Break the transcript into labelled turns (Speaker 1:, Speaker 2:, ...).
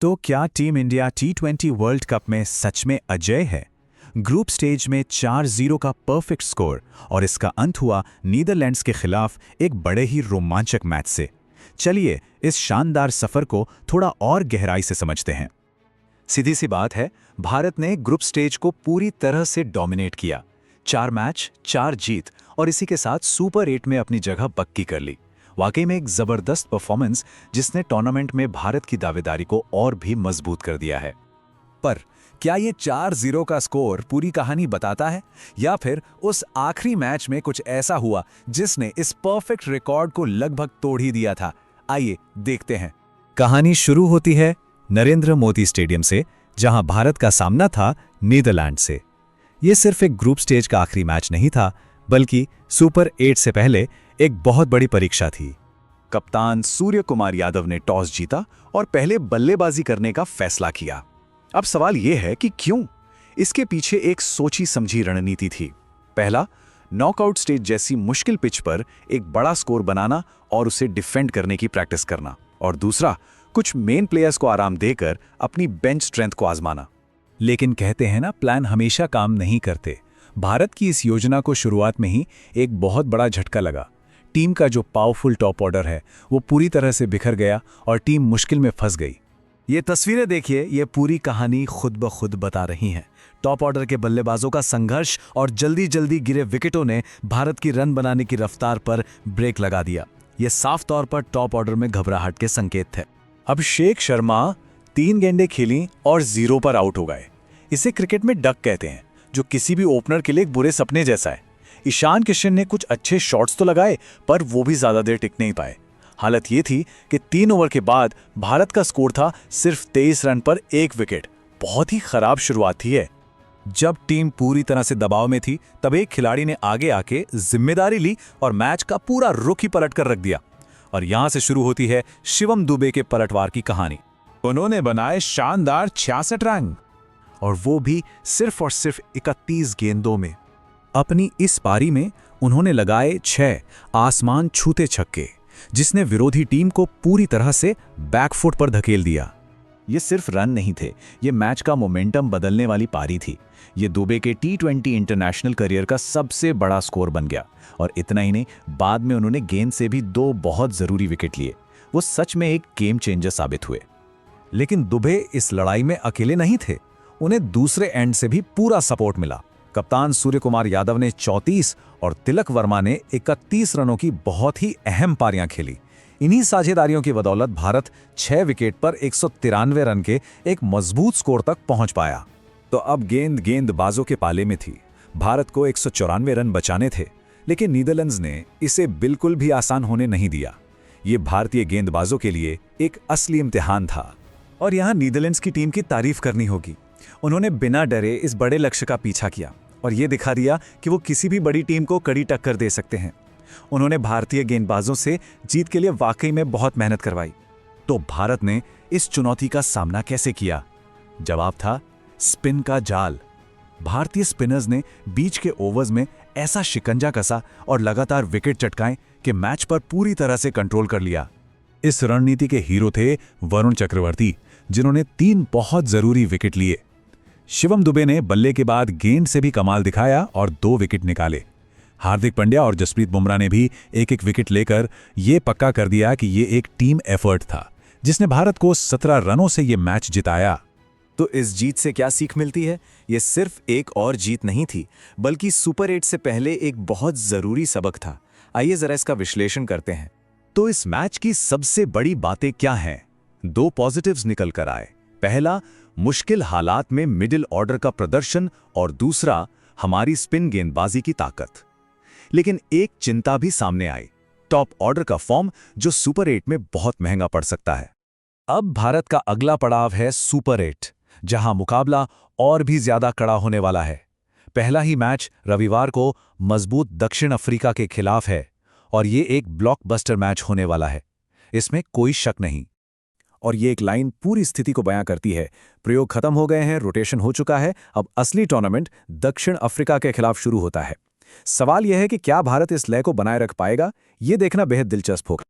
Speaker 1: तो क्या team India टी20 world cup में सच में अजेय है? ग्रुप स्टेज में 4-0 का परफेक्ट स्कोर और इसका अंत हुआ नीदरलैंड्स के खिलाफ एक बड़े ही रोमांचक मैच से। चलिए इस शानदार सफर को थोड़ा और गहराई से समझते हैं। सीधी सी बात है, भारत ने ग्रुप स्टेज को पूरी तरह से डोमिनेट किया। 4 मैच 4 जीत और इसी के साथ सुपर 8 में अपनी जगह पक्की कर ली। वाकई में एक जबरदस्त परफॉर्मेंस जिसने टूर्नामेंट में भारत की दावेदारी को और भी मजबूत कर दिया है। पर क्या ये 4-0 का स्कोर पूरी कहानी बताता है, या फिर उस आखिरी मैच में कुछ ऐसा हुआ जिसने इस परफेक्ट रिकॉर्ड को लगभग तोड़ ही दिया था? आइए देखते हैं। कहानी शुरू होती है नरेंद्र मोदी स्टेडियम से, जहां भारत का सामना था नीदरलैंड से। यह सिर्फ एक ग्रुप स्टेज का आखिरी मैच नहीं था, बल्कि सुपर 8 से पहले एक बहुत बड़ी परीक्षा थी। कप्तान सूर्य कुमार यादव ने टॉस जीता और पहले बल्लेबाजी करने का फैसला किया। अब सवाल यह है कि क्यों? इसके पीछे एक सोची समझी रणनीति थी। पहला, नॉकआउट स्टेज जैसी मुश्किल पिच पर एक बड़ा स्कोर बनाना और उसे डिफेंड करने की प्रैक्टिस करना, और दूसरा, कुछ मेन प्लेयर्स को आराम देकर अपनी बेंच स्ट्रेंथ को आजमाना। लेकिन कहते हैं ना, प्लान हमेशा काम नहीं करते। भारत की इस योजना को शुरुआत में ही एक बहुत बड़ा झटका लगा। टीम का जो पावरफुल टॉप ऑर्डर है वो पूरी तरह से बिखर गया और टीम मुश्किल में फंस गई। ये तस्वीरें देखिए, ये पूरी कहानी खुद ब खुद बता रही हैं। टॉप ऑर्डर के बल्लेबाजों का संघर्ष और जल्दी जल्दी गिरे विकेटों ने भारत की रन बनाने की रफ्तार पर ब्रेक लगा दिया। ये साफ तौर पर टॉप ऑर्डर में घबराहट के संकेत थे। अभिषेक शर्मा 3 गेंदें खेलीं और 0 पर आउट हो गए। इसे क्रिकेट में डक कहते हैं, जो किसी भी ओपनर के लिए एक बुरे सपने जैसा है। ईशान किशन ने कुछ अच्छे शॉट्स तो लगाए, पर वो भी ज्यादा देर टिक नहीं पाए। हालत ये थी कि 3 ओवर के बाद भारत का स्कोर था सिर्फ 23 रन पर 1 विकेट। बहुत ही खराब शुरुआत थी है। जब टीम पूरी तरह से दबाव में थी, तब एक खिलाड़ी ने आगे आके जिम्मेदारी ली और मैच का पूरा रुख ही पलट कर रख दिया। और यहां से शुरू होती है शिवम दुबे के पलटवार की कहानी। उन्होंने बनाए शानदार 66 रन, और वो भी सिर्फ और सिर्फ 31 गेंदों में। अपनी इस पारी में उन्होंने लगाए 6 आसमान छूते छक्के, जिसने विरोधी टीम को पूरी तरह से बैकफुट पर धकेल दिया। ये सिर्फ रन नहीं थे, ये मैच का मोमेंटम बदलने वाली पारी थी। ये दुबे के टी20 इंटरनेशनल करियर का सबसे बड़ा स्कोर बन गया। और इतना ही नहीं, बाद में उन्होंने गेंद से भी 2 बहुत जरूरी विकेट लिए। वो सच में एक गेम चेंजर साबित हुए। लेकिन दुबे इस लड़ाई में अकेले नहीं थे। उन्हें दूसरे एंड से भी पूरा सपोर्ट मिला। कप्तान सूर्य कुमार यादव ने 34 और तिलक वर्मा ने 31 रनों की बहुत ही अहम पारियां खेली। इन्हीं साझेदारियों की बदौलत भारत 6 विकेट पर 193 रन के एक मजबूत स्कोर तक पहुंच पाया। तो अब गेंदबाजों के पाले में थी। भारत को 194 रन बचाने थे, लेकिन नीदरलैंड्स ने इसे बिल्कुल भी आसान होने नहीं दिया। ये भारतीय गेंदबाजों के लिए एक असली इम्तिहान था। और यहाँ नीदरलैंड्स की टीम की तारीफ करनी होगी। उन्होंने बिना डरे इस बड़े लक्ष्य का पीछा किया और ये दिखा दिया कि वो किसी भी बड़ी टीम को कड़ी टक्कर दे सकते हैं। उन्होंने भारतीय गेंदबाजों से जीत के लिए वाकई में बहुत मेहनत करवाई। तो भारत ने इस चुनौती का सामना कैसे किया? जवाब था स्पिन का जाल। भारतीय स्पिनर्स ने बीच के ओवर्स में ऐसा शिकंजा कसा और लगातार विकेट चटकाए कि मैच पर पूरी तरह से कंट्रोल कर लिया। इस रणनीति के हीरो थे वरुण चक्रवर्ती, जिन्होंने 3 बहुत जरूरी विकेट लिए। शिवम दुबे ने बल्ले के बाद गेंद से भी कमाल दिखाया और 2 विकेट निकाले। हार्दिक पांड्या और जसप्रीत बुमराह ने भी एक विकेट लेकर यह पक्का कर दिया कि यह एक टीम एफर्ट था, जिसने भारत को 17 रनों से यह मैच जिताया। तो इस जीत से क्या सीख मिलती है? यह सिर्फ एक और जीत नहीं थी, बल्कि सुपर 8 से पहले एक बहुत जरूरी सबक था। आइए जरा इसका विश्लेषण करते हैं। तो इस मैच की सबसे बड़ी बातें क्या हैं? 2 पॉजिटिव्स निकल कर आए। पहला, मुश्किल हालात में मिडिल ऑर्डर का प्रदर्शन, और दूसरा, हमारी स्पिन गेंदबाजी की ताकत। लेकिन एक चिंता भी सामने आई, टॉप ऑर्डर का फॉर्म, जो सुपर 8 में बहुत महंगा पड़ सकता है। अब भारत का अगला पड़ाव है सुपर 8, जहां मुकाबला और भी ज्यादा कड़ा होने वाला है। पहला ही मैच रविवार को मजबूत दक्षिण अफ्रीका के खिलाफ है, और ये एक ब्लॉकबस्टर मैच होने वाला है, इसमें कोई शक नहीं। और ये एक लाइन पूरी स्थिति को बयां करती है। प्रयोग खत्म हो गए हैं, रोटेशन हो चुका है, अब असली टूर्नामेंट दक्षिण अफ्रीका के खिलाफ शुरू होता है। सवाल यह है कि क्या भारत इस लय को बनाए रख पाएगा? ये देखना बेहद दिलचस्प होगा।